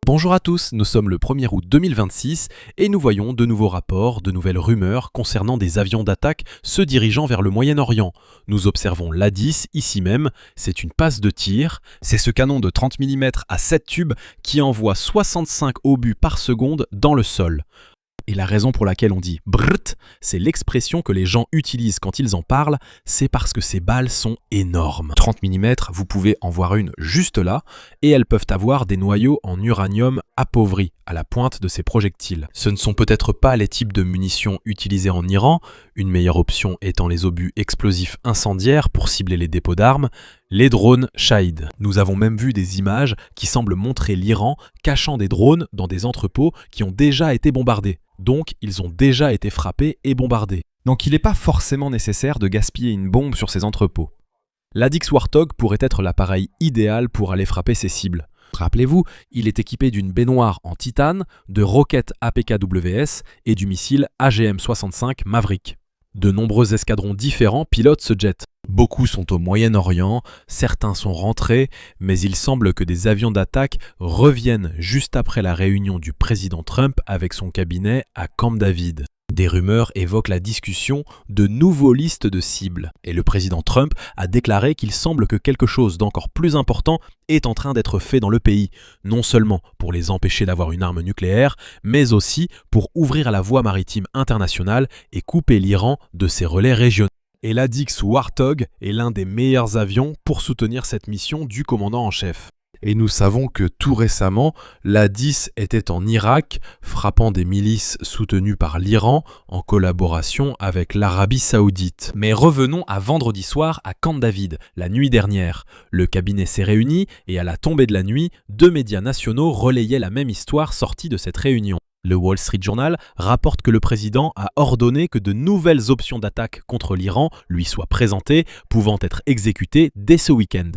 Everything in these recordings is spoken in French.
Bonjour à tous, nous sommes le 1er août 2026 et nous voyons de nouveaux rapports, de nouvelles rumeurs concernant des avions d'attaque se dirigeant vers le Moyen-Orient. Nous observons l'A-10 ici même, c'est une passe de tir, c'est ce canon de 30 mm à 7 tubes qui envoie 65 obus par seconde dans le sol. Et la raison pour laquelle on dit brrrt, c'est l'expression que les gens utilisent quand ils en parlent, c'est parce que ces balles sont énormes. 30 mm, vous pouvez en voir une juste là, et elles peuvent avoir des noyaux en uranium appauvri à la pointe de ces projectiles. Ce ne sont peut-être pas les types de munitions utilisées en Iran, une meilleure option étant les obus explosifs incendiaires pour cibler les dépôts d'armes, les drones Shahid. Nous avons même vu des images qui semblent montrer l'Iran cachant des drones dans des entrepôts qui ont déjà été bombardés. Donc, ils ont déjà été frappés et bombardés. Donc, il n'est pas forcément nécessaire de gaspiller une bombe sur ces entrepôts. L'A-10 Warthog pourrait être l'appareil idéal pour aller frapper ces cibles. Rappelez-vous, il est équipé d'une baignoire en titane, de roquettes APKWS et du missile AGM-65 Maverick. De nombreux escadrons différents pilotent ce jet. Beaucoup sont au Moyen-Orient, certains sont rentrés, mais il semble que des avions d'attaque reviennent juste après la réunion du président Trump avec son cabinet à Camp David. Des rumeurs évoquent la discussion de nouveaux listes de cibles, et le président Trump a déclaré qu'il semble que quelque chose d'encore plus important est en train d'être fait dans le pays, non seulement pour les empêcher d'avoir une arme nucléaire, mais aussi pour ouvrir la voie maritime internationale et couper l'Iran de ses relais régionaux. Et l'A-10 Warthog est l'un des meilleurs avions pour soutenir cette mission du commandant en chef. Et nous savons que tout récemment, l'A-10 était en Irak, frappant des milices soutenues par l'Iran en collaboration avec l'Arabie Saoudite. Mais revenons à vendredi soir à Camp David, la nuit dernière. Le cabinet s'est réuni et à la tombée de la nuit, 2 médias nationaux relayaient la même histoire sortie de cette réunion. Le Wall Street Journal rapporte que le président a ordonné que de nouvelles options d'attaque contre l'Iran lui soient présentées, pouvant être exécutées dès ce week-end.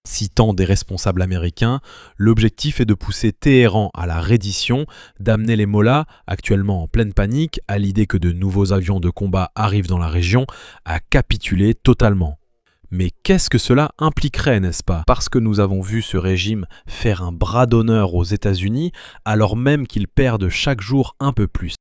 Citant des responsables américains, l'objectif est de pousser Téhéran à la reddition, d'amener les mollahs, actuellement en pleine panique à l'idée que de nouveaux avions de combat arrivent dans la région, à capituler totalement. Mais qu'est-ce que cela impliquerait, n'est-ce pas? Parce que nous avons vu ce régime faire un bras d'honneur aux États-Unis, alors même qu'ils perdent chaque jour un peu plus.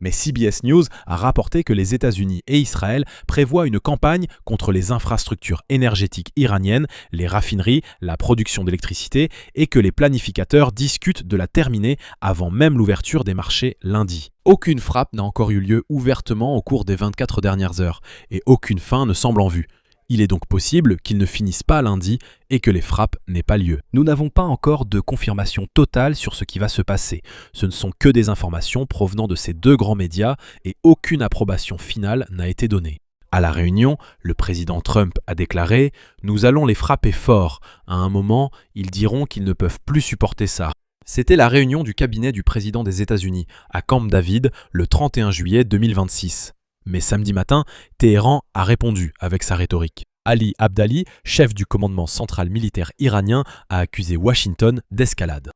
Mais CBS News a rapporté que les États-Unis et Israël prévoient une campagne contre les infrastructures énergétiques iraniennes, les raffineries, la production d'électricité, et que les planificateurs discutent de la terminer avant même l'ouverture des marchés lundi. Aucune frappe n'a encore eu lieu ouvertement au cours des 24 dernières heures, et aucune fin ne semble en vue. Il est donc possible qu'ils ne finissent pas lundi et que les frappes n'aient pas lieu. Nous n'avons pas encore de confirmation totale sur ce qui va se passer. Ce ne sont que des informations provenant de ces 2 grands médias et aucune approbation finale n'a été donnée. À la réunion, le président Trump a déclaré « Nous allons les frapper fort ». À un moment, ils diront qu'ils ne peuvent plus supporter ça. C'était la réunion du cabinet du président des États-Unis à Camp David le 31 juillet 2026. Mais samedi matin, Téhéran a répondu avec sa rhétorique. Ali Abdali, chef du commandement central militaire iranien, a accusé Washington d'escalade.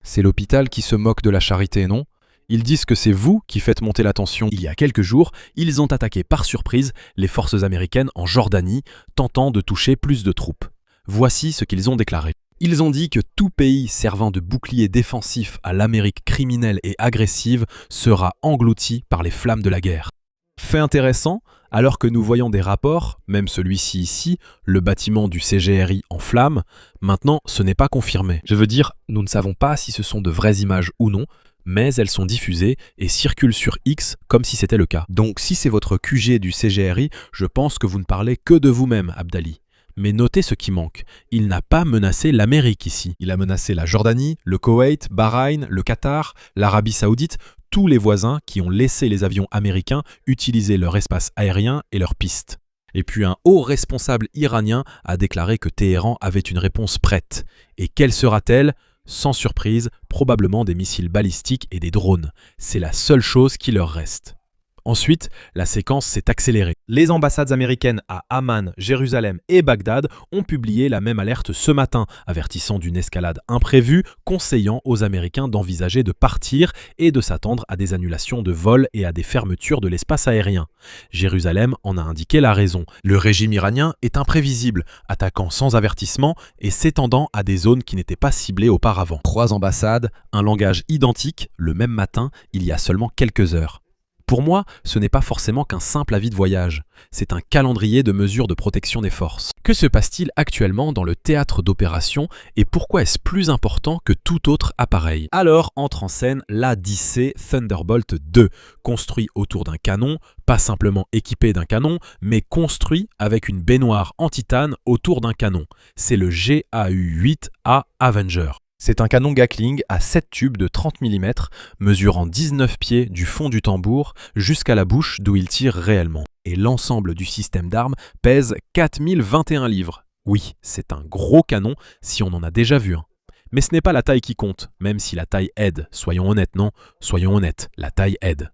C'est l'hôpital qui se moque de la charité, non? Ils disent que c'est vous qui faites monter la tension. Il y a quelques jours, ils ont attaqué par surprise les forces américaines en Jordanie, tentant de toucher plus de troupes. Voici ce qu'ils ont déclaré. Ils ont dit que tout pays servant de bouclier défensif à l'Amérique criminelle et agressive sera englouti par les flammes de la guerre. Fait intéressant, alors que nous voyons des rapports, même celui-ci ici, le bâtiment du CGRI en flammes, maintenant ce n'est pas confirmé. Je veux dire, nous ne savons pas si ce sont de vraies images ou non, mais elles sont diffusées et circulent sur X comme si c'était le cas. Donc si c'est votre QG du CGRI, je pense que vous ne parlez que de vous-même, Abdali. Mais notez ce qui manque, il n'a pas menacé l'Amérique ici. Il a menacé la Jordanie, le Koweït, Bahreïn, le Qatar, l'Arabie Saoudite, tous les voisins qui ont laissé les avions américains utiliser leur espace aérien et leurs pistes. Et puis un haut responsable iranien a déclaré que Téhéran avait une réponse prête. Et quelle sera-t-elle? Sans surprise, probablement des missiles balistiques et des drones. C'est la seule chose qui leur reste. Ensuite, la séquence s'est accélérée. Les ambassades américaines à Amman, Jérusalem et Bagdad ont publié la même alerte ce matin, avertissant d'une escalade imprévue, conseillant aux Américains d'envisager de partir et de s'attendre à des annulations de vols et à des fermetures de l'espace aérien. Jérusalem en a indiqué la raison. Le régime iranien est imprévisible, attaquant sans avertissement et s'étendant à des zones qui n'étaient pas ciblées auparavant. 3 ambassades, un langage identique, le même matin, il y a seulement quelques heures. Pour moi, ce n'est pas forcément qu'un simple avis de voyage, c'est un calendrier de mesures de protection des forces. Que se passe-t-il actuellement dans le théâtre d'opération et pourquoi est-ce plus important que tout autre appareil? Alors entre en scène l'A-10C Thunderbolt 2, construit autour d'un canon, pas simplement équipé d'un canon, mais construit avec une baignoire en titane autour d'un canon. C'est le GAU-8A Avenger. C'est un canon Gatling à 7 tubes de 30 mm, mesurant 19 pieds du fond du tambour jusqu'à la bouche d'où il tire réellement. Et l'ensemble du système d'armes pèse 4021 livres. Oui, c'est un gros canon si on en a déjà vu un. Mais ce n'est pas la taille qui compte, même si la taille aide. Soyons honnêtes, non? Soyons honnêtes, la taille aide.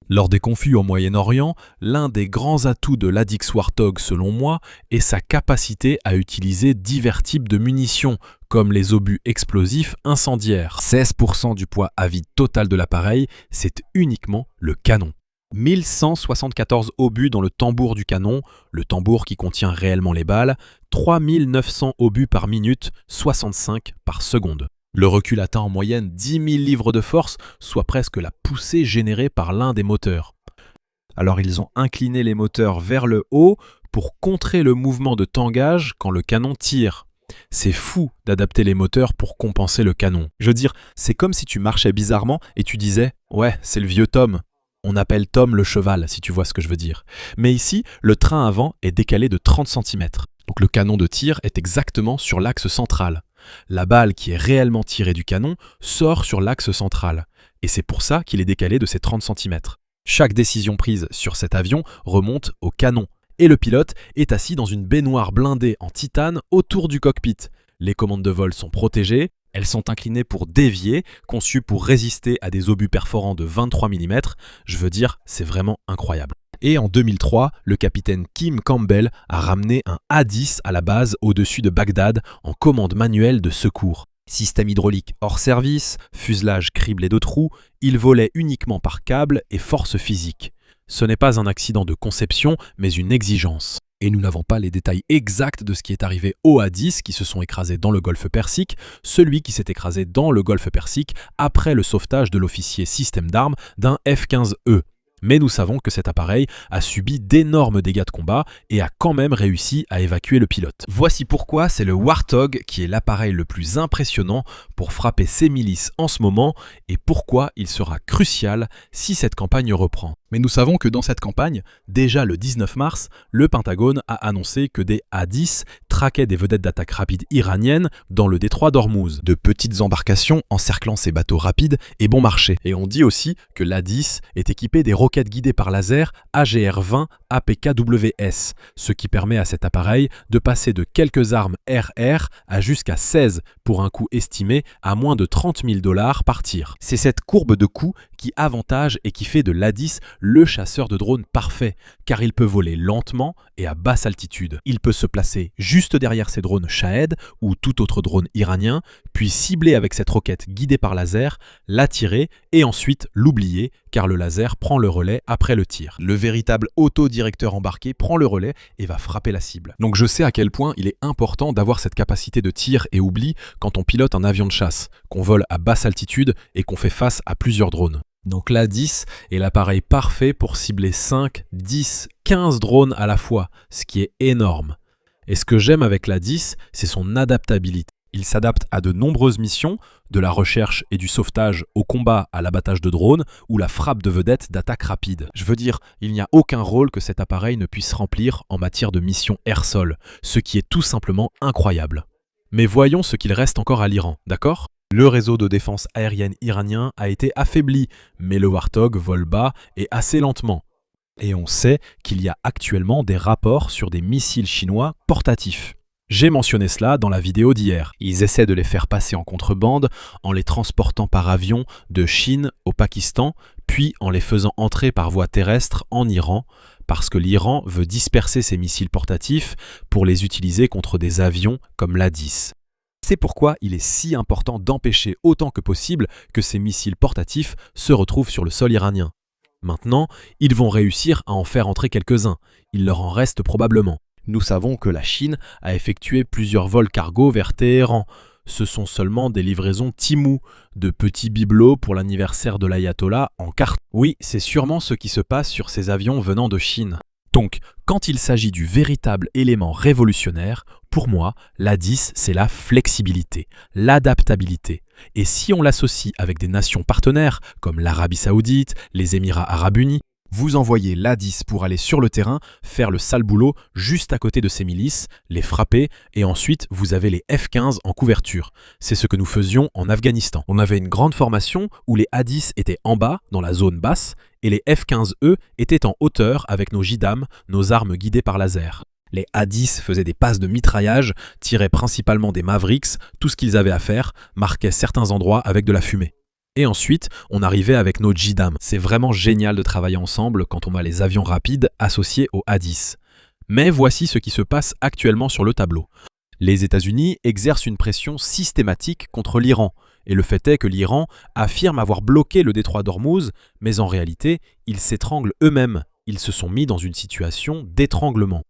Lors des conflits au Moyen-Orient, l'un des grands atouts de l'Addix Warthog selon moi est sa capacité à utiliser divers types de munitions, comme les obus explosifs incendiaires. 16% du poids à vide total de l'appareil, c'est uniquement le canon. 1174 obus dans le tambour du canon, le tambour qui contient réellement les balles, 3900 obus par minute, 65 par seconde. Le recul atteint en moyenne 10 000 livres de force, soit presque la poussée générée par l'un des moteurs. Alors ils ont incliné les moteurs vers le haut pour contrer le mouvement de tangage quand le canon tire. C'est fou d'adapter les moteurs pour compenser le canon. Je veux dire, c'est comme si tu marchais bizarrement et tu disais « Ouais, c'est le vieux Tom ». On appelle Tom le cheval, si tu vois ce que je veux dire. Mais ici, le train avant est décalé de 30 cm. Donc le canon de tir est exactement sur l'axe central. La balle qui est réellement tirée du canon sort sur l'axe central. Et c'est pour ça qu'il est décalé de ces 30 cm. Chaque décision prise sur cet avion remonte au canon. Et le pilote est assis dans une baignoire blindée en titane autour du cockpit. Les commandes de vol sont protégées. Elles sont inclinées pour dévier, conçues pour résister à des obus perforants de 23 mm. Je veux dire, c'est vraiment incroyable. Et en 2003, le capitaine Kim Campbell a ramené un A-10 à la base au-dessus de Bagdad en commande manuelle de secours. Système hydraulique hors service, fuselage criblé de trous, il volait uniquement par câble et force physique. Ce n'est pas un accident de conception, mais une exigence. Et nous n'avons pas les détails exacts de ce qui est arrivé aux A-10 qui se sont écrasés dans le golfe Persique, celui qui s'est écrasé dans le golfe Persique après le sauvetage de l'officier système d'armes d'un F-15E. Mais nous savons que cet appareil a subi d'énormes dégâts de combat et a quand même réussi à évacuer le pilote. Voici pourquoi c'est le Warthog qui est l'appareil le plus impressionnant pour frapper ces milices en ce moment et pourquoi il sera crucial si cette campagne reprend. Mais nous savons que dans cette campagne, déjà le 19 mars, le Pentagone a annoncé que des A-10 traquaient des vedettes d'attaque rapide iraniennes dans le détroit d'Ormuz. De petites embarcations encerclant ces bateaux rapides et bon marché. Et on dit aussi que l'A-10 est équipé des roquettes guidées par laser AGR-20 APKWS, ce qui permet à cet appareil de passer de quelques armes RR à jusqu'à 16 pour un coût estimé à moins de 30 000 $ par tir. C'est cette courbe de coût qui avantage et qui fait de l'A-10 le chasseur de drones parfait, car il peut voler lentement et à basse altitude. Il peut se placer juste derrière ces drones Shahed ou tout autre drone iranien, puis cibler avec cette roquette guidée par laser, l'attirer et ensuite l'oublier, car le laser prend le relais après le tir. Le véritable autodirecteur embarqué prend le relais et va frapper la cible. Donc je sais à quel point il est important d'avoir cette capacité de tir et oubli quand on pilote un avion de chasse, qu'on vole à basse altitude et qu'on fait face à plusieurs drones. Donc l'A-10 est l'appareil parfait pour cibler 5, 10, 15 drones à la fois, ce qui est énorme. Et ce que j'aime avec l'A-10, c'est son adaptabilité. Il s'adapte à de nombreuses missions, de la recherche et du sauvetage au combat à l'abattage de drones ou la frappe de vedettes d'attaque rapide. Je veux dire, il n'y a aucun rôle que cet appareil ne puisse remplir en matière de mission air-sol, ce qui est tout simplement incroyable. Mais voyons ce qu'il reste encore à l'Iran, d'accord ? Le réseau de défense aérienne iranien a été affaibli, mais le Warthog vole bas et assez lentement. Et on sait qu'il y a actuellement des rapports sur des missiles chinois portatifs. J'ai mentionné cela dans la vidéo d'hier. Ils essaient de les faire passer en contrebande en les transportant par avion de Chine au Pakistan, puis en les faisant entrer par voie terrestre en Iran, parce que l'Iran veut disperser ses missiles portatifs pour les utiliser contre des avions comme l'A-10. C'est pourquoi il est si important d'empêcher autant que possible que ces missiles portatifs se retrouvent sur le sol iranien. Maintenant, ils vont réussir à en faire entrer quelques-uns. Il leur en reste probablement. Nous savons que la Chine a effectué plusieurs vols cargo vers Téhéran. Ce sont seulement des livraisons Timou, de petits bibelots pour l'anniversaire de l'ayatollah en carton. Oui, c'est sûrement ce qui se passe sur ces avions venant de Chine. Donc, quand il s'agit du véritable élément révolutionnaire, pour moi, l'A-10, c'est la flexibilité, l'adaptabilité. Et si on l'associe avec des nations partenaires, comme l'Arabie Saoudite, les Émirats Arabes Unis, vous envoyez l'A-10 pour aller sur le terrain, faire le sale boulot juste à côté de ces milices, les frapper, et ensuite vous avez les F-15 en couverture. C'est ce que nous faisions en Afghanistan. On avait une grande formation où les A-10 étaient en bas, dans la zone basse, et les F-15, eux, étaient en hauteur avec nos JDAM, nos armes guidées par laser. Les A-10 faisaient des passes de mitraillage, tiraient principalement des Mavericks, tout ce qu'ils avaient à faire, marquaient certains endroits avec de la fumée. Et ensuite, on arrivait avec nos JDAM. C'est vraiment génial de travailler ensemble quand on a les avions rapides associés aux A-10. Mais voici ce qui se passe actuellement sur le tableau. Les États-Unis exercent une pression systématique contre l'Iran. Et le fait est que l'Iran affirme avoir bloqué le détroit d'Ormuz, mais en réalité, ils s'étranglent eux-mêmes. Ils se sont mis dans une situation d'étranglement.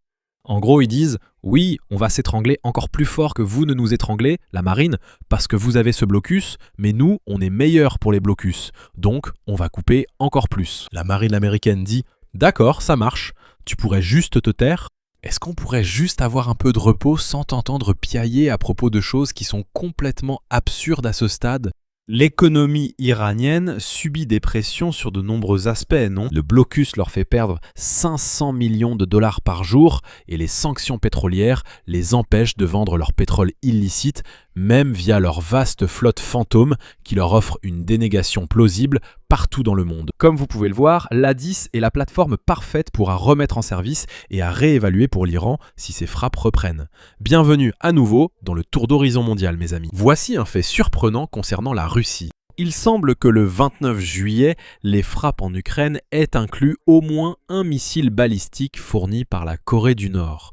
En gros, ils disent « Oui, on va s'étrangler encore plus fort que vous ne nous étranglez, la marine, parce que vous avez ce blocus, mais nous, on est meilleurs pour les blocus. Donc, on va couper encore plus. » La marine américaine dit « D'accord, ça marche. Tu pourrais juste te taire ? Est-ce qu'on pourrait juste avoir un peu de repos sans t'entendre piailler à propos de choses qui sont complètement absurdes à ce stade ? L'économie iranienne subit des pressions sur de nombreux aspects, non ? Le blocus leur fait perdre 500 millions de dollars par jour et les sanctions pétrolières les empêchent de vendre leur pétrole illicite, même via leur vaste flotte fantôme qui leur offre une dénégation plausible partout dans le monde. Comme vous pouvez le voir, l'A-10 est la plateforme parfaite pour à remettre en service et à réévaluer pour l'Iran si ces frappes reprennent. Bienvenue à nouveau dans le tour d'horizon mondial, mes amis. Voici un fait surprenant concernant la Russie. Il semble que le 29 juillet, les frappes en Ukraine aient inclus au moins un missile balistique fourni par la Corée du Nord.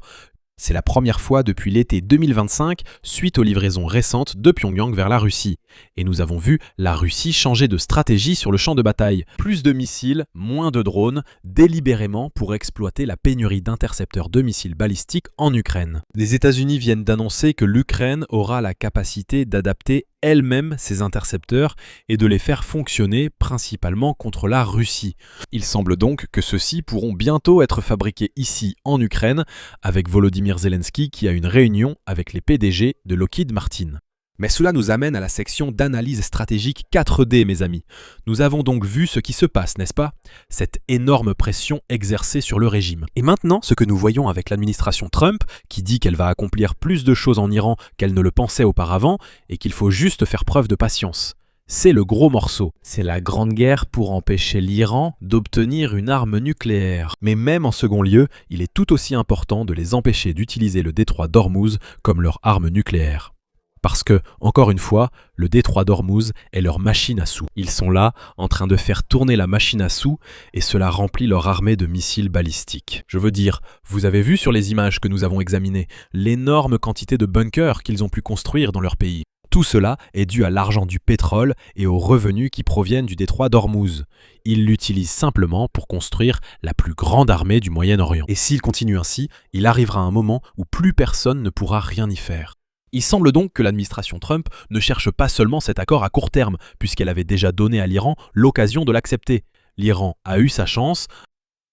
C'est la première fois depuis l'été 2025, suite aux livraisons récentes de Pyongyang vers la Russie. Et nous avons vu la Russie changer de stratégie sur le champ de bataille. Plus de missiles, moins de drones, délibérément pour exploiter la pénurie d'intercepteurs de missiles balistiques en Ukraine. Les États-Unis viennent d'annoncer que l'Ukraine aura la capacité d'adapter elle-même ses intercepteurs et de les faire fonctionner principalement contre la Russie. Il semble donc que ceux-ci pourront bientôt être fabriqués ici en Ukraine avec Volodymyr Zelensky qui a une réunion avec les PDG de Lockheed Martin. Mais cela nous amène à la section d'analyse stratégique 4D, mes amis. Nous avons donc vu ce qui se passe, n'est-ce pas ? Cette énorme pression exercée sur le régime. Et maintenant, ce que nous voyons avec l'administration Trump, qui dit qu'elle va accomplir plus de choses en Iran qu'elle ne le pensait auparavant, et qu'il faut juste faire preuve de patience. C'est le gros morceau. C'est la grande guerre pour empêcher l'Iran d'obtenir une arme nucléaire. Mais même en second lieu, il est tout aussi important de les empêcher d'utiliser le détroit d'Ormuz comme leur arme nucléaire. Parce que, encore une fois, le détroit d'Ormuz est leur machine à sous. Ils sont là, en train de faire tourner la machine à sous, et cela remplit leur armée de missiles balistiques. Je veux dire, vous avez vu sur les images que nous avons examinées, l'énorme quantité de bunkers qu'ils ont pu construire dans leur pays. Tout cela est dû à l'argent du pétrole et aux revenus qui proviennent du détroit d'Ormuz. Ils l'utilisent simplement pour construire la plus grande armée du Moyen-Orient. Et s'il continue ainsi, il arrivera un moment où plus personne ne pourra rien y faire. Il semble donc que l'administration Trump ne cherche pas seulement cet accord à court terme, puisqu'elle avait déjà donné à l'Iran l'occasion de l'accepter. L'Iran a eu sa chance,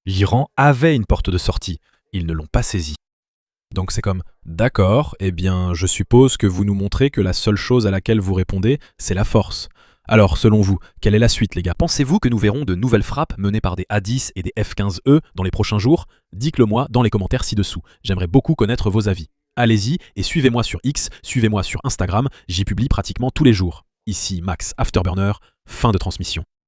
l'Iran avait une porte de sortie, ils ne l'ont pas saisie. Donc c'est comme « D'accord, eh bien je suppose que vous nous montrez que la seule chose à laquelle vous répondez, c'est la force. » Alors, selon vous, quelle est la suite, les gars ? Pensez-vous que nous verrons de nouvelles frappes menées par des A-10 et des F-15E dans les prochains jours ? Dites-le moi dans les commentaires ci-dessous. J'aimerais beaucoup connaître vos avis. Allez-y et suivez-moi sur X, suivez-moi sur Instagram, j'y publie pratiquement tous les jours. Ici Max Afterburner, fin de transmission.